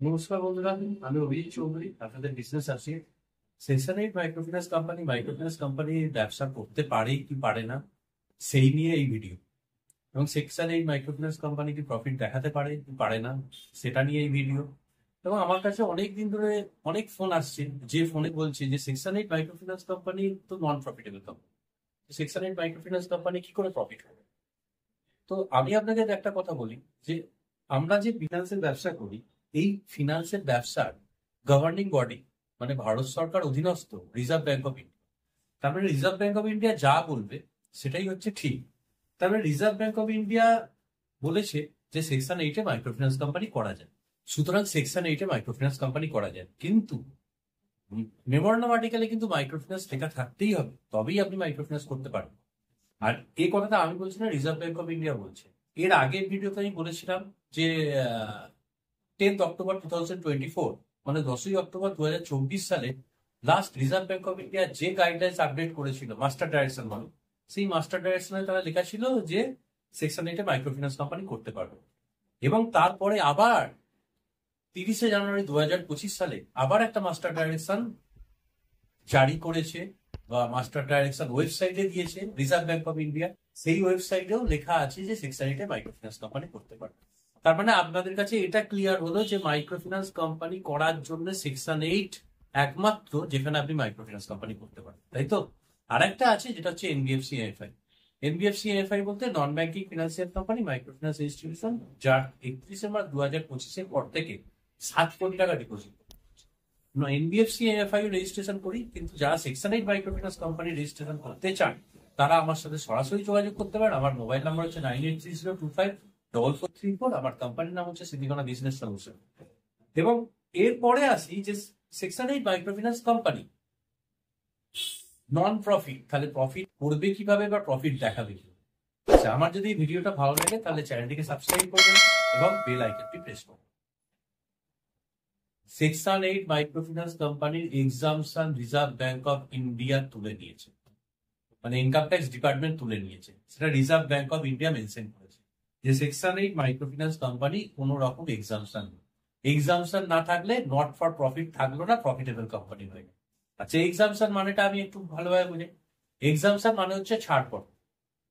নমস্কার বন্ধুরা, আমি অভিজিৎ চৌধুরী, আপনাদের business associate. Section 8 microfinance company ব্যবসা করতে পারে কি পারে না সেই নিয়ে এই ভিডিও। এবং সেকশন 8 মাইক্রোফিন্যান্স কোম্পানি কি প্রফিট দেখাতে পারে কি পারে না সেটা নিয়ে এই ভিডিও। এবং আমার কাছে অনেক দিন ধরে অনেক ফোন আসছে, যে ফোনে বলছে যে সেকশন 8 মাইক্রোফিন্যান্স কোম্পানি তো নন profitable company, section 8 microfinance company কি করে প্রফিট হবে। তো আমি আপনাকে একটা কথা বলি যে আমরা যে ফিনান্সের ব্যবসা করি, এই ফিনান্সের ব্যবসার গভর্নিং বডি মানে ভারত সরকার অধীনস্থ রিজার্ভ ব্যাংক অফ ইন্ডিয়া। তারপরে রিজার্ভ ব্যাংক অফ ইন্ডিয়া যা বলবে সেটাই হচ্ছে ঠিক। তারপরে রিজার্ভ ব্যাংক অফ ইন্ডিয়া বলেছে যে সেকশন 8 মাইক্রোফিন্যান্স কোম্পানি করা যায়, সুতরাং সেকশন 8 মাইক্রোফিন্যান্স কোম্পানি করা যায়। কিন্তু মেমোরান্ডাম আর্টিকেলে কিন্তু মাইক্রোফিন্যান্স লেখা থাকতেই হবে, তবেই আপনি মাইক্রোফিন্যান্স করতে পারবেন। আর এই কথাটা আমি বলছি না, রিজার্ভ ব্যাংক অফ ইন্ডিয়া বলছে। এর আগের ভিডিওতে আমি বলেছিলাম যে 10th অক্টোবর 2024 মানে 10ই অক্টোবর 2024 সালে last reserve bank of India যে গাইডলাইন্স আপডেট করেছিল মাস্টার ডাইরেকশন মানে, সেই মাস্টার ডাইরেকশনে তারা লেখা ছিল যে সেকশন 8 মাইক্রোফিন্যান্স কোম্পানি করতে পারবে। এবং তারপরে আবার 30শে জানুয়ারি 2025 সালে আবার একটা মাস্টার ডাইরেকশন জারি করেছে বা মাস্টার ডাইরেকশন ওয়েবসাইটে দিয়েছে রিজার্ভ ব্যাংক অফ ইন্ডিয়া। সেই ওয়েবসাইটেও লেখা আছে যে সেকশন 8 মাইক্রোফিন্যান্স কোম্পানি করতে পারবে। তার মানে আপনাদের কাছে এটা ক্লিয়ার হলো যে মাইক্রোফিন্যান্স কোম্পানি করার জন্য সেকশন 8 একমাত্র যেখানে আপনি মাইক্রোফিন্যান্স কোম্পানি করতে পারেন, তাই তো। আরেকটা আছে যেটা হচ্ছে এনবিএফসি এমএফআই। এনবিএফসি এমএফআই বলতে non banking financial company microfinance institution, যার 31শে মার্চ 2025 পর থেকে 7 কোটি টাকা ডিপোজিট। এনবিএফসি এমএফআই রেজিস্ট্রেশন করি, কিন্তু যারা সেকশন 8 মাইক্রোফিন্যান্স কোম্পানি রেজিস্ট্রেশন করতে চান তারা আমার সাথে সরাসরি যোগাযোগ করতে পারেন। আমার মোবাইল নাম্বার হচ্ছে 9830254434। আমার কোম্পানির নাম হচ্ছে সিদ্ধিকোনা বিজনেস সলিউশন। এবং এরপরে আসি যে section 8 microfinance company non profit, তাহলে প্রফিট করবে কিভাবে বা প্রফিট দেখাবে কিভাবে। আচ্ছা, আমার যদি ভিডিওটা ভালো লাগে তাহলে চ্যানেলটিকে সাবস্ক্রাইব করবেন এবং বেল আইকনটি প্রেস করবেন। সেকশন 8 মাইক্রোফিন্যান্স কোম্পানির exemption reserve bank of India তুলে নিয়েছে, মানে ইনকাম ট্যাক্স ডিপার্টমেন্ট তুলে নিয়েছে। সেটা reserve bank of India mention করেছে যে সেকশন 8 মাইক্রোফিন্যান্স কোম্পানি কোন রকম এক্সামশন নেই। এক্সামশন না থাকলে নট ফর প্রফিট থাকলো না, প্রফিটেবল কোম্পানি হয়ে গেল। আচ্ছা, এক্সামশন মানেটা আমি একটু ভালোভাবে বুঝি। এক্সামশন মানে হচ্ছে ছাড়পত্র।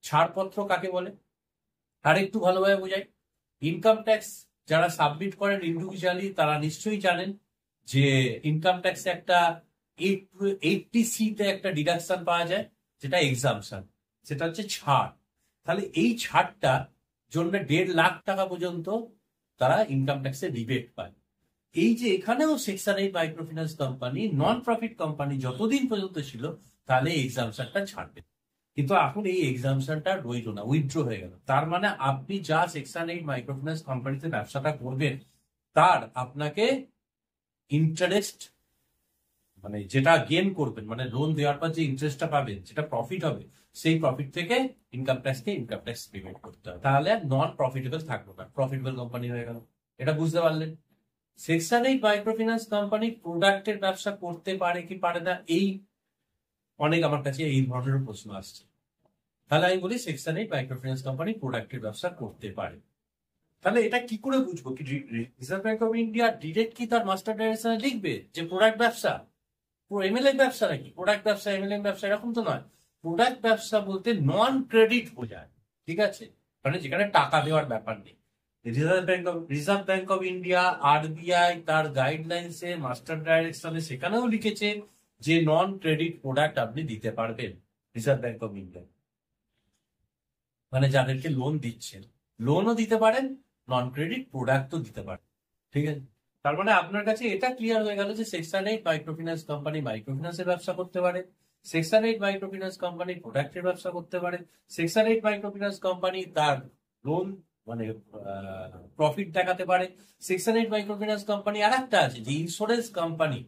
ছাড়পত্র কাকে বলে আর একটু ভালোভাবে বোঝাই। ইনকাম ট্যাক্স যারা সাবমিট করেন ইন্ডিভিজুয়ালি তারা নিশ্চয়ই জানেন যে ইনকাম ট্যাক্সে একটা 80C তে একটা ডিডাকশন পাওয়া যায়, যেটা এক্সামশন, সেটা হচ্ছে ছাড়। তাহলে এই ছাড়টা জন্য 1.5 লাখ টাকা পর্যন্ত তারা ইনকাম ট্যাক্সে রিবেট পায়। এই যে এখানেও section 8 microfinance company non profit company যতদিন পর্যন্ত ছিল তাহলে এক্সামশনটা ছাড়বে। কিন্তু এখন এই এক্সামশনটা রইল না, উইথড্র হয়ে গেল। তার মানে আপনি যা সেকশন 8 মাইক্রোফিন্যান্স কোম্পানিতে ব্যবসাটা করবেন তার আপনাকে ইন্টারেস্ট মানে যেটা গেন করবেন, মানে লোন দেওয়ার পর যে ইন্টারেস্টটা পাবেন, যেটা প্রফিট হবে, সেই প্রফিট থেকে ইনকাম ট্যাক্স পেমেন্ট করতে হবে। তাহলে নন প্রফিটেবল থাকলো না, প্রফিটেবল কোম্পানি হয়ে গেল। এটা বুঝতে পারলেন। সেকশন 8 মাইক্রোফিন্যান্স কোম্পানি প্রোডাক্টের ব্যবসা করতে পারে কি পারে না, এই অনেক আমার কাছে এই ধরনের প্রশ্ন আসছে। তাহলে আমি বলি সেকশন 8 মাইক্রোফিন্যান্স কোম্পানি প্রোডাক্টের ব্যবসা করতে পারে। তাহলে এটা কি করে বুঝবো? কি reserve bank of India direct কি তার মাস্টার ডাইরেকশনে লিখবে যে প্রোডাক্ট ব্যবসা, এমএলএম ব্যবসা নাকি প্রোডাক্ট ব্যবসা এমএলএম ব্যবসা? এরকম তো নয়। প্রোডাক্ট ব্যবসা বলতে নন ক্রেডিট বোঝায়, ঠিক আছে, মানে যেখানে টাকা দেওয়ার ব্যাপার নেই। Reserve bank of India, RBI তার গাইডলাইন্সে মাস্টার ডাইরেকশনে সেখানেও লিখেছে যে নন ক্রেডিট প্রোডাক্ট আপনি দিতে পারবেন। রিজার্ভ ব্যাংক অফ ইন্ডিয়া মানে যাদেরকে লোন দিচ্ছেন, লোনও দিতে পারেন, নন ক্রেডিট প্রোডাক্টও দিতে পারেন, ঠিক আছে। তার মানে আপনার কাছে এটা ক্লিয়ার হয়ে গেল যে সেকশন 8 মাইক্রোফিন্যান্স কোম্পানি মাইক্রোফিন্যান্সের ব্যবসা করতে পারে, সেকশন 8 মাইক্রোফিন্যান্স কোম্পানি প্রোডাক্টের ব্যবসা করতে পারে, সেকশন 8 মাইক্রোফিন্যান্স কোম্পানি তার লোন মানে প্রফিট দেখাতে পারে। সেকশন 8 মাইক্রোফিন্যান্স কোম্পানি আর একটা আছে যে ইন্স্যুরেন্স কোম্পানি,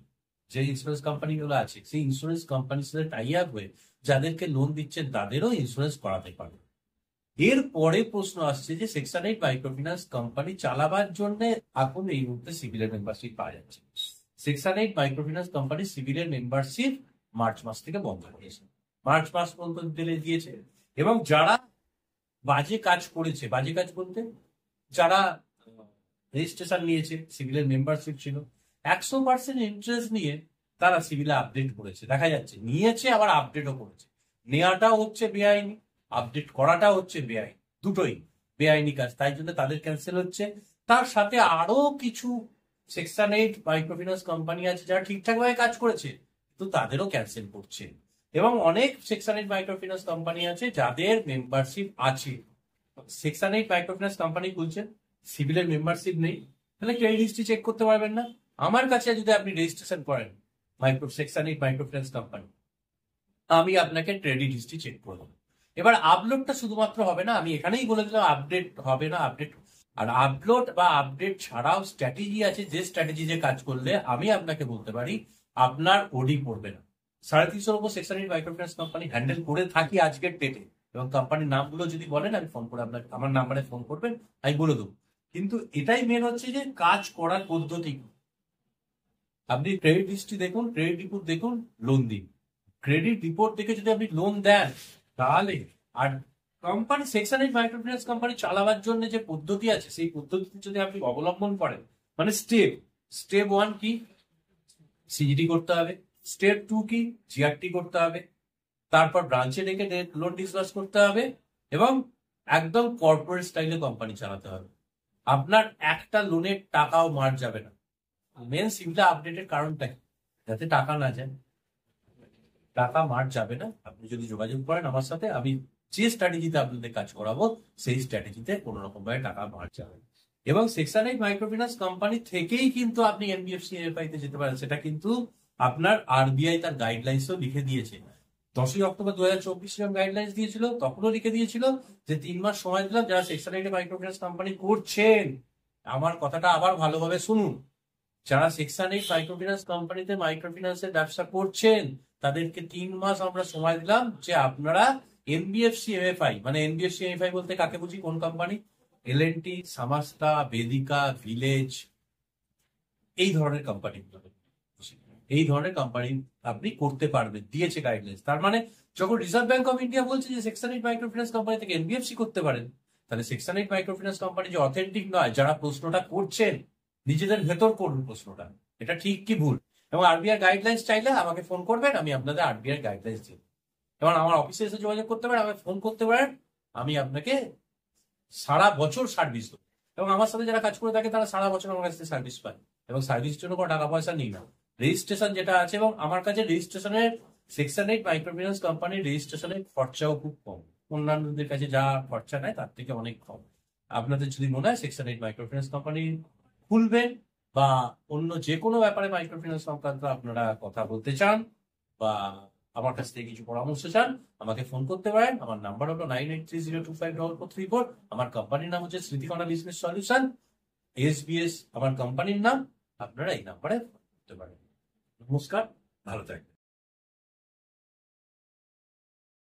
যে ইন্স্যুরেন্স কোম্পানি গুলো আছে সেই ইন্স্যুরেন্স কোম্পানির সাথে টাই আপ হয়ে যাদেরকে লোন দিচ্ছেন তাদেরও ইন্স্যুরেন্স করাতে পারে। এরপরে প্রশ্ন আসছে যে সেকশন 8 মাইক্রোফিন্যান্স কোম্পানি চালাবার জন্য এখন এই মুহূর্তে সিভিলের মেম্বারশিপ পাওয়া যাচ্ছে। সেকশন 8 মাইক্রোফিন্যান্স কোম্পানি সিভিলের মেম্বারশিপ মার্চ মাস থেকে বন্ধ করেছে, মার্চ মাস পর্যন্ত দিয়েছে। এবং যারা বাজে কাজ করেছে, বাজে কাজ বলতে যারা রেজিস্ট্রেশন নিয়েছে, সিভিলের মেম্বারশিপ ছিল, 100% ইন্টারেস্ট নিয়ে তারা সিভিলে আপডেট করেছে। দেখা যাচ্ছে নিয়েছে আবার আপডেটও করেছে। নেওয়াটাও হচ্ছে বেআইনি, আপডেট করাটাও হচ্ছে বেআইনি, দুটোই বেআইনি কাজ। তাই জন্য তাদের ক্যান্সেল হচ্ছে। তার সাথে আরো কিছু সেকশন 8 মাইক্রোফিন্যান্স কোম্পানি আছে যারা ঠিকঠাক ভাবে কাজ করেছে, তো তাদেরও ক্যান্সেল করছে। এবং অনেক সেকশন 8 মাইক্রোফিন্যান্স কোম্পানি আছে যাদের মেম্বারশিপ আছে। সেকশন 8 মাইক্রোফিন্যান্স কোম্পানি খুলছেন, সিভিলের মেম্বারশিপ নেই, তাহলে ক্রেডিট হিস্ট্রি চেক করতে পারবেন না। আমার কাছে যদি আপনি রেজিস্ট্রেশন করেন সেকশন 8 মাইক্রোফিন্যান্স কোম্পানি, আমি আপনাকে ক্রেডিট হিস্ট্রি চেক করবো। এবার আপলোডটা শুধুমাত্র হবে না, আমি এখানেই বলে দিলাম আপডেট হবে না, আপডেট। আর আপলোড বা আপডেট ছাড়াও স্ট্র্যাটেজি আছে, যে স্ট্র্যাটেজি যে কাজ করলে আমি আপনাকে বলতে পারি আপনার ওডি পড়বে না। 350 উপর সেকশন 8 মাইক্রোফিন্যান্স কোম্পানি হ্যান্ডেল করে থাকি আজকের ডেটে। এবং কোম্পানির নামগুলো যদি বলেন আমি ফোন করে আপনাকে, আমার নাম্বারে ফোন করবেন, আমি বলে দেবো। কিন্তু এটাই মেন হচ্ছে যে কাজ করার পদ্ধতি। আপনি ক্রেডিট হিস্ট্রি দেখুন, ক্রেডিট রিপোর্ট দেখুন, লোন দিন। ক্রেডিট রিপোর্ট দেখে যদি আপনি লোন দেন তাহলে, আর কোম্পানি সেকশন 8 মাইক্রোফিন্যান্স কোম্পানি চালাবার জন্য যে পদ্ধতি আছে সেই পদ্ধতি যদি আপনি অবলম্বন করেন, মানে স্টেপ 1 কি, সিজিডি করতে হবে। স্টেপ 2 কি, জিআরটি করতে হবে। তারপর ব্রাঞ্চে ডেকে লোন ডিসবার্স করতে হবে এবং একদম কর্পোরেট স্টাইলে কোম্পানি চালাতে হবে। আপনার একটা লোনের টাকাও মার যাবে না। মেন সিমটা আপডেটের কারণটা কি, যাতে টাকা না যায়। টাকা মার যাবে না। আপনি যদি যোগাযোগ করেন আমার সাথে, আমি যে স্ট্র্যাটেজিতে আপনাদের কাজ করাবো সেই স্ট্র্যাটেজিতে কোনো রকম ভাবে টাকা মার যাবে না। এবং সেকশন 8 মাইক্রোফিন্যান্স কোম্পানি থেকেই কিন্তু আপনি এনবিএফসি এমএফআই তে যেতে পারেন। সেটা কিন্তু আপনার আরবিআই তার গাইডলাইন্সও লিখে দিয়েছে। 10ই অক্টোবর 2024 যখন গাইডলাইন্স দিয়েছিল তখনও লিখে দিয়েছিল যে 3 মাস সময় দিলাম যারা সেকশন 8 মাইক্রোফিন্যান্স কোম্পানি করছেন, আমার কথাটা আবার ভালোভাবে শুনুন, যারা সেকশন 8 মাইক্রোফিন্যান্স কোম্পানিতে মাইক্রোফিন্যান্সের ব্যবসা করছেন তাদেরকে 3 মাস আমরা সময় দিলাম যে আপনারা এনবিএফসি এমএফআই, মানে এনবিএফসি এমএফআই বলতে কাকে বুঝি, কোন কোম্পানি, এলএনটি, সামাস্তা, বেদিকা, ভিলেজ, এই ধরনের কোম্পানি, এই ধরনের কোম্পানি আপনি করতে পারবেন, দিয়েছে গাইডলাইন্স। তার মানে যখন রিজার্ভ ব্যাংক অফ ইন্ডিয়া বলছে যে সেকশন 8 মাইক্রোফিন্যান্স কোম্পানি থেকে এনবিএফসি করতে পারেন, তাহলে সেকশন 8 মাইক্রোফিন্যান্স কোম্পানি যে অথেন্টিক নয়, যারা প্রশ্নটা করছেন নিজেদের ভেতর করুন প্রশ্নটা, এটা ঠিক কি ভুল। এবং আরবিআই গাইডলাইন্স চাইলে আমাকে ফোন করবেন, আমি আপনাদের আরবিআই গাইডলাইন্স দিই। এবং আমার অফিসে এসে যোগাযোগ করতে পারেন, আমাকে ফোন করতে পারেন, আমি আপনাকে সারা বছর সার্ভিস দেবো। এবং আমার সাথে যারা কাজ করে থাকে তারা সারা বছর আমার কাছ থেকে সার্ভিস পায়, এবং সার্ভিসের জন্য কোনো টাকা পয়সা নিই না। রেজিস্ট্রেশন যেটা আছে, এবং আমার কাছে রেজিস্ট্রেশনের সেকশন 8 মাইক্রোফিন্যান্স কোম্পানির রেজিস্ট্রেশনের খরচাও খুব কম, অন্যান্যদের কাছে যা খরচা নেয় তার থেকে অনেক কম। আপনাদের যদি মনে হয় সেকশন 8 মাইক্রোফিন্যান্স কোম্পানি খুলবেন বা অন্য যে কোনো ব্যাপারে মাইক্রোফিন্যান্স সংক্রান্ত আপনারা কথা বলতে চান বা আমার কাছ থেকে কিছু পরামর্শ চান, আমাকে ফোন করতে পারেন। আমার নাম্বার হলো 9830254434। আমার কোম্পানির নাম হচ্ছে স্মৃতিকণা বিজনেস সলিউশন, এসবিএস আমার কোম্পানির নাম। আপনারা এই নাম্বারে ফোন করতে পারেন। নমস্কার, ভালো থাকবেন।